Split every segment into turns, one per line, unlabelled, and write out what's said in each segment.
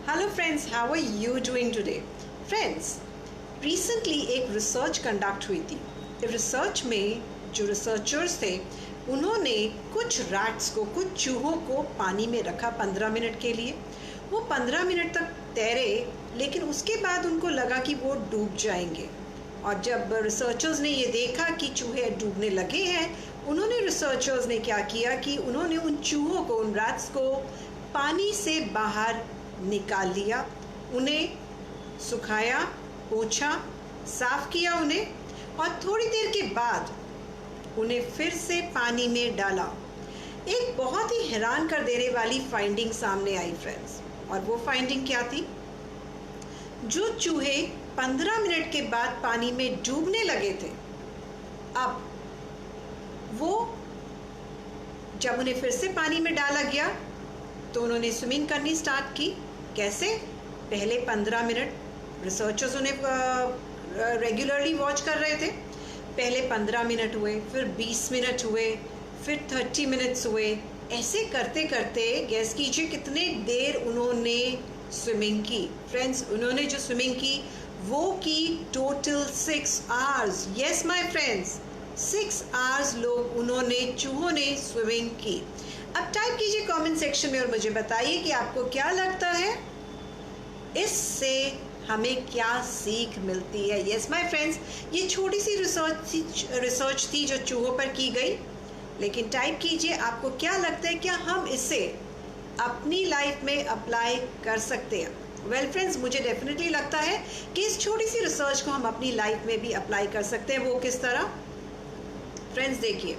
Hello friends, how are you doing today? Friends, recently एक research conduct हुई थी। Research में जो रिसर्चर्स थे उन्होंने कुछ रैट्स को, कुछ चूहों को पानी में रखा 15 मिनट के लिए। वो 15 मिनट तक तैरे, लेकिन उसके बाद उनको लगा कि वो डूब जाएंगे। और जब रिसर्चर्स ने ये देखा कि चूहे डूबने लगे हैं, उन्होंने रिसर्चर्स ने क्या किया कि उन्होंने उन चूहों को, उन रैट्स को पानी से बाहर निकाल लिया, उन्हें सुखाया, पोंछा, साफ किया उन्हें, और थोड़ी देर के बाद उन्हें फिर से पानी में डाला। एक बहुत ही हैरान कर देने वाली फाइंडिंग सामने आई फ्रेंड्स। और वो फाइंडिंग क्या थी? जो चूहे 15 मिनट के बाद पानी में डूबने लगे थे, अब वो जब उन्हें फिर से पानी में डाला गया तो उन्होंने स्विमिंग करनी स्टार्ट की। कैसे? पहले 15 मिनट रिसर्चर्स उन्हें रेगुलरली वॉच कर रहे थे। पहले 15 मिनट हुए, फिर 20 मिनट हुए, फिर 30 मिनट्स हुए। ऐसे करते करते गैस कीजिए कितने देर उन्होंने स्विमिंग की। फ्रेंड्स, उन्होंने जो स्विमिंग की वो की total 6 hours. Yes my friends, 6 hours लोग उन्होंने, चूहों ने स्विमिंग की। अब टाइप कीजिए कमेंट सेक्शन में और मुझे बताइए कि आपको क्या लगता है, इससे हमें क्या सीख मिलती है। यस माय फ्रेंड्स, ये छोटी सी रिसर्च थी जो चूहों पर की गई, लेकिन टाइप कीजिए आपको क्या लगता है, क्या हम इसे अपनी लाइफ में अप्लाई कर सकते हैं। वेल फ्रेंड्स, मुझे डेफिनेटली लगता है कि इस छोटी सी रिसर्च को हम अपनी लाइफ में भी अप्लाई कर सकते हैं। वो किस तरह? फ्रेंड्स देखिए,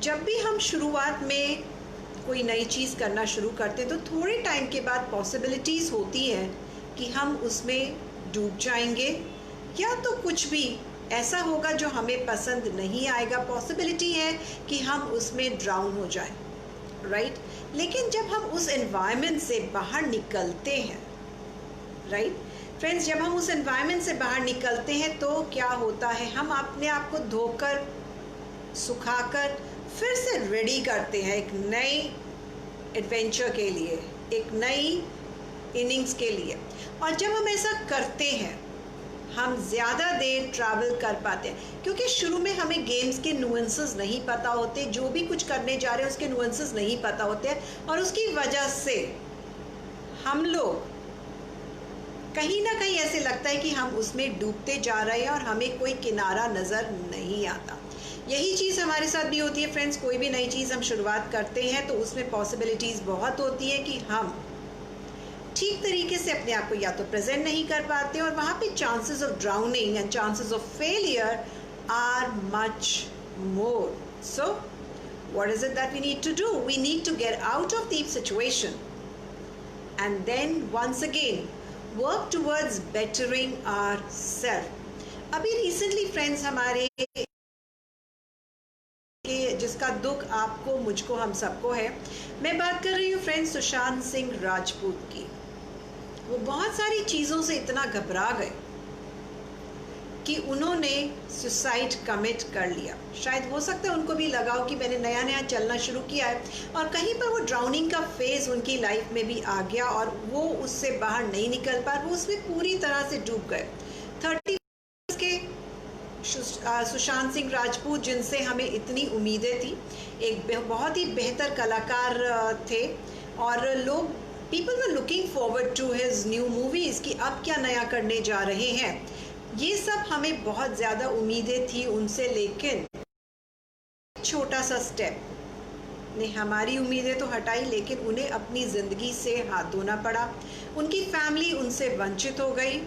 जब भी हम शुरुआत में कोई नई चीज़ करना शुरू करते हैं तो थोड़े टाइम के बाद पॉसिबिलिटीज़ होती हैं कि हम उसमें डूब जाएंगे, या तो कुछ भी ऐसा होगा जो हमें पसंद नहीं आएगा। पॉसिबिलिटी है कि हम उसमें ड्राउन हो जाएं, राइट? लेकिन जब हम उस एनवायरनमेंट से बाहर निकलते हैं, राइट फ्रेंड्स, जब हम उस एनवायरनमेंट से बाहर निकलते हैं तो क्या होता है, हम अपने आप को धोकर, सुखाकर फिर से रेडी करते हैं एक नई एडवेंचर के लिए, एक नई इनिंग्स के लिए। और जब हम ऐसा करते हैं हम ज़्यादा देर ट्रैवल कर पाते हैं, क्योंकि शुरू में हमें गेम्स के नुएंसेस नहीं पता होते, जो भी कुछ करने जा रहे हैं उसके नुएंसेस नहीं पता होते हैं, और उसकी वजह से हम लोग कहीं ना कहीं ऐसे लगता है कि हम उसमें डूबते जा रहे हैं और हमें कोई किनारा नज़र नहीं आता। यही चीज़ हमारे साथ भी होती है फ्रेंड्स। कोई भी नई चीज़ हम शुरुआत करते हैं तो उसमें पॉसिबिलिटीज़ बहुत होती है कि हम ठीक तरीके से अपने आप को या तो प्रेजेंट नहीं कर पाते, और वहाँ पे chances of drowning and chances of failure are much more. So what is it that we need to do? We need to get out of the situation and then once again work towards bettering our self. अभी recently friends हमारे जिसका दुख आपको, मुझको, हम सबको है, मैं बात कर रही हूँ फ्रेंड्स सुशांत सिंह राजपूत की। वो बहुत सारी चीज़ों से इतना घबरा गए कि उन्होंने सुसाइड कमिट कर लिया। शायद हो सकता है उनको भी लगा हो कि मैंने नया नया चलना शुरू किया है, और कहीं पर वो ड्राउनिंग का फेज़ उनकी लाइफ में भी आ गया और वो उससे बाहर नहीं निकल पाए, वो उसमें पूरी तरह से डूब गए। 30 के सुशांत सिंह राजपूत, जिनसे हमें इतनी उम्मीदें थी, एक बहुत ही बेहतर कलाकार थे, और लोग, people were looking forward to his new movies कि अब क्या नया करने जा रहे हैं। ये सब हमें बहुत ज़्यादा उम्मीदें थी उनसे, लेकिन छोटा सा स्टेप ने हमारी उम्मीदें तो हटाई, लेकिन उन्हें अपनी ज़िंदगी से हाथ धोना पड़ा। उनकी फैमिली उनसे वंचित हो गई।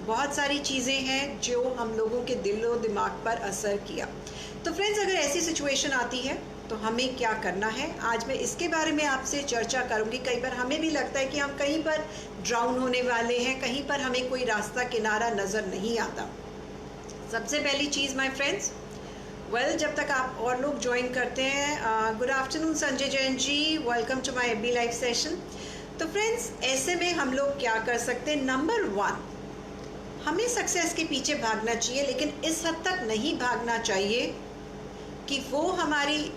बहुत सारी चीज़ें हैं जो हम लोगों के दिलो दिमाग पर असर किया। तो फ्रेंड्स, अगर ऐसी सिचुएशन आती है तो हमें क्या करना है, आज मैं इसके बारे में आपसे चर्चा करूंगी। कई बार हमें भी लगता है कि हम कहीं पर ड्राउन होने वाले हैं, कहीं पर हमें कोई रास्ता किनारा नज़र नहीं आता। सबसे पहली चीज़ माय फ्रेंड्स, जब तक आप और लोग ज्वाइन करते हैं, good afternoon Sanjay Jain ji, welcome to my A B live session. तो फ्रेंड्स, ऐसे में हम लोग क्या कर सकते हैं? नंबर 1, हमें सक्सेस के पीछे भागना चाहिए, लेकिन इस हद तक नहीं भागना चाहिए कि वो हमारी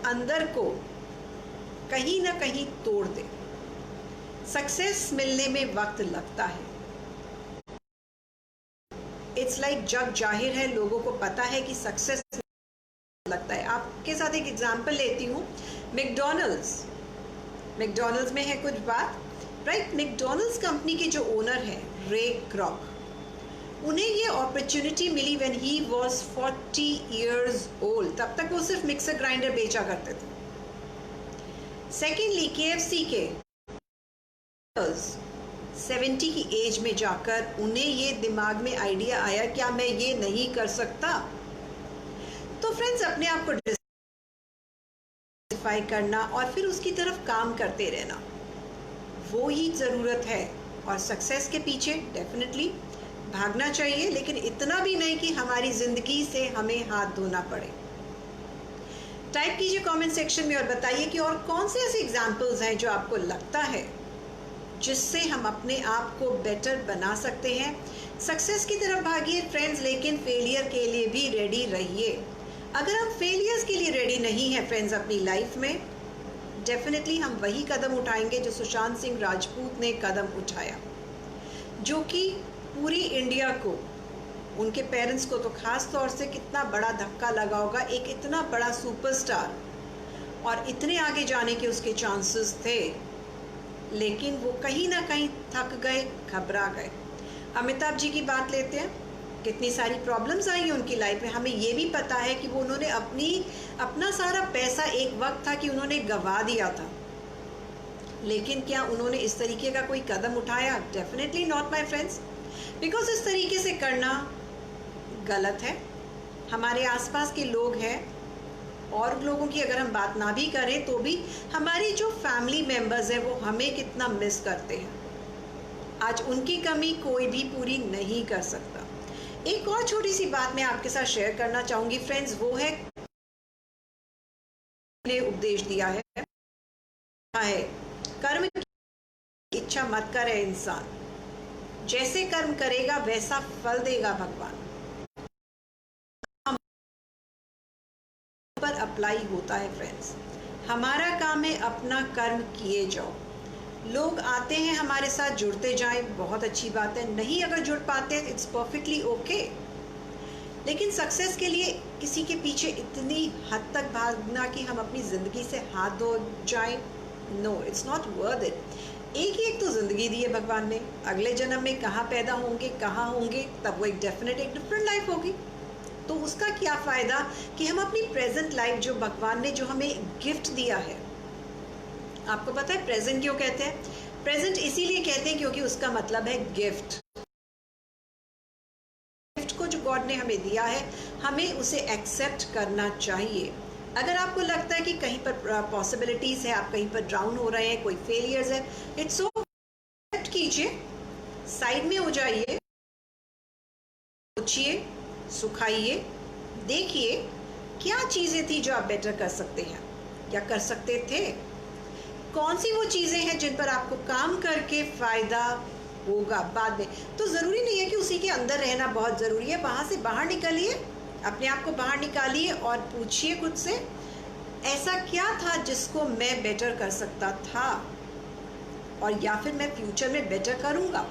अंदर को कहीं ना कहीं तोड़ दे। सक्सेस मिलने में वक्त लगता है। इट्स लाइक जग जाहिर है, लोगों को पता है कि सक्सेस लगता है। आपके साथ एक एग्जांपल लेती हूँ, मैकडॉनल्ड्स में है कुछ बात, राइट। मैकडॉनल्ड्स कंपनी के जो ओनर हैं रे क्रॉक, उन्हें ये अपॉर्चुनिटी मिली when he was 40 years old. तब तक वो सिर्फ मिक्सर ग्राइंडर बेचा करते थे। सेकेंडली केएफसी के 70 की एज में जाकर उन्हें ये दिमाग में आइडिया आया, क्या मैं ये नहीं कर सकता? तो फ्रेंड्स, अपने आप को डिफाई करना और फिर उसकी तरफ काम करते रहना, वो ही ज़रूरत है। और सक्सेस के पीछे डेफिनेटली भागना चाहिए, लेकिन इतना भी नहीं कि हमारी ज़िंदगी से हमें हाथ धोना पड़े। टाइप कीजिए कमेंट सेक्शन में और बताइए कि और कौन से ऐसे एग्जाम्पल्स हैं जो आपको लगता है जिससे हम अपने आप को बेटर बना सकते हैं। सक्सेस की तरफ भागिए फ्रेंड्स, लेकिन फेलियर के लिए भी रेडी रहिए। अगर हम फेलियर्स के लिए रेडी नहीं हैं फ्रेंड्स अपनी लाइफ में, डेफिनेटली हम वही कदम उठाएंगे जो सुशांत सिंह राजपूत ने कदम उठाया, जो कि पूरी इंडिया को, उनके पेरेंट्स को तो खास तौर से कितना बड़ा धक्का लगा होगा। एक इतना बड़ा सुपरस्टार और इतने आगे जाने के उसके चांसेस थे, लेकिन वो कहीं ना कहीं थक गए, घबरा गए। अमिताभ जी की बात लेते हैं, कितनी सारी प्रॉब्लम्स आई उनकी लाइफ में। हमें ये भी पता है कि वो उन्होंने अपना सारा पैसा, एक वक्त था कि उन्होंने गंवा दिया था, लेकिन क्या उन्होंने इस तरीके का कोई कदम उठाया? Definitely not my friends, because इस तरीके से करना गलत है। हमारे आसपास के लोग हैं, और लोगों की अगर हम बात ना भी करें तो भी हमारी जो फैमिली मेंबर्स हैं वो हमें कितना मिस करते हैं। आज उनकी कमी कोई भी पूरी नहीं कर सकता। एक और छोटी सी बात मैं आपके साथ शेयर करना चाहूंगी फ्रेंड्स, वो है ने उपदेश दिया है कर्म की इच्छा मत करे इंसान, जैसे कर्म करेगा वैसा फल देगा भगवान। पर अप्लाई होता है फ्रेंड्स। हमारा काम है अपना कर्म किए जाओ। लोग आते हैं हमारे साथ, जुड़ते जाएं, बहुत अच्छी बात है। नहीं अगर जुड़ पाते हैं इट्स परफेक्टली ओके, लेकिन सक्सेस के लिए किसी के पीछे इतनी हद तक भागना कि हम अपनी ज़िंदगी से हाथ धो जाएं, no, it's not worth it. एक तो ज़िंदगी दी है भगवान ने, अगले जन्म में कहाँ पैदा होंगे, कहाँ होंगे, तब वो एक डिफरेंट लाइफ होगी। तो उसका क्या फ़ायदा कि हम अपनी प्रेजेंट लाइफ, जो भगवान ने जो हमें गिफ्ट दिया है, आपको पता है प्रेजेंट क्यों कहते हैं? प्रेजेंट इसीलिए कहते हैं क्योंकि उसका मतलब है गिफ्ट। गिफ्ट को जो गॉड ने हमें दिया है, हमें उसे एक्सेप्ट करना चाहिए। अगर आपको लगता है कि कहीं पर पॉसिबिलिटीज़ है, आप कहीं पर डाउन हो रहे हैं, कोई फेलियर्स है, इट्स एक्सेप्ट कीजिए, साइड में हो जाइए, सोचिए, सुखाइए, देखिए क्या चीज़ें थी जो आप बेटर कर सकते हैं या कर सकते थे। कौन सी वो चीज़ें हैं जिन पर आपको काम करके फ़ायदा होगा बाद में। तो ज़रूरी नहीं है कि उसी के अंदर रहना बहुत ज़रूरी है। वहाँ से बाहर निकलिए, अपने आप को बाहर निकालिए और पूछिए खुद से, ऐसा क्या था जिसको मैं बेटर कर सकता था, और या फिर मैं फ्यूचर में बेटर करूँगा।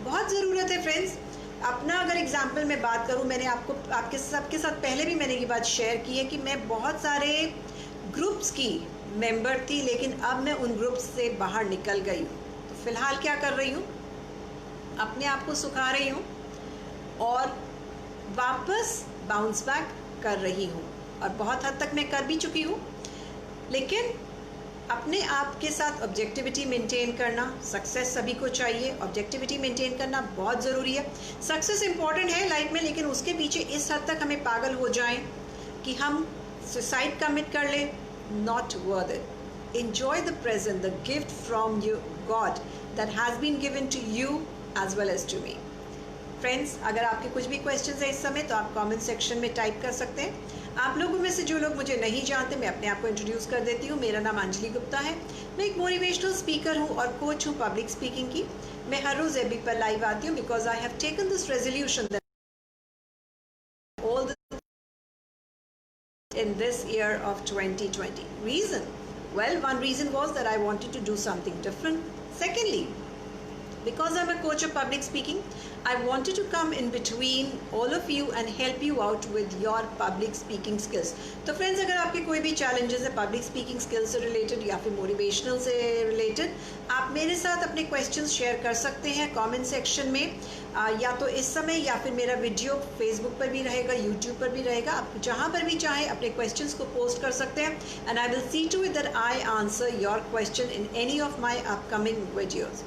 बहुत ज़रूरत है फ्रेंड्स। अपना अगर एग्जाम्पल मैं बात करूँ, मैंने आपके सबके साथ पहले भी मैंने ये बात शेयर की है कि मैं बहुत सारे ग्रुप्स की मेंबर थी, लेकिन अब मैं उन ग्रुप्स से बाहर निकल गई हूँ। तो फिलहाल क्या कर रही हूँ, अपने आप को सुखा रही हूँ और वापस बाउंस बैक कर रही हूँ, और बहुत हद तक मैं कर भी चुकी हूँ। लेकिन अपने आप के साथ ऑब्जेक्टिविटी मेंटेन करना, सक्सेस सभी को चाहिए, ऑब्जेक्टिविटी मेंटेन करना बहुत ज़रूरी है। सक्सेस इंपॉर्टेंट है लाइफ में, लेकिन उसके पीछे इस हद तक हमें पागल हो जाएं कि हम सुसाइड कमिट कर लें, not worth it. Enjoy the present, the gift from you God that has been given to you as well as to me. Friends, अगर आपके कुछ भी क्वेश्चंस हैं इस समय तो आप कमेंट सेक्शन में टाइप कर सकते हैं। आप लोगों में से जो लोग मुझे नहीं जानते, मैं अपने आप को इंट्रोड्यूस कर देती हूँ। मेरा नाम अंजलि गुप्ता है। मैं एक मोटिवेशनल स्पीकर हूँ और कोच हूँ पब्लिक स्पीकिंग की। मैं हर रोज़ एबी पर लाइव आती हूँ because I have taken this resolution that all in this year of 2020। Reason, Well, one reason was that I wanted to do something different. Secondly, because I'm a coach of public speaking, I wanted to come in between all of you and help you out with your public speaking skills. तो friends, अगर आपके कोई भी challenges है public speaking skills से related या फिर motivational से related, आप मेरे साथ अपने questions share कर सकते हैं comment section में, या तो इस समय या फिर मेरा वीडियो Facebook पर भी रहेगा, YouTube पर भी रहेगा, आप जहाँ पर भी चाहे अपने questions को post कर सकते हैं, and I will see to it that I answer your question in any of my upcoming videos.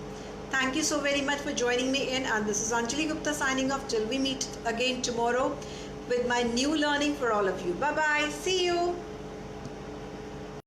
Thank you so very much for joining me in, and this is Anjali Gupta signing off till we meet again tomorrow with my new learning for all of you. Bye bye. See you.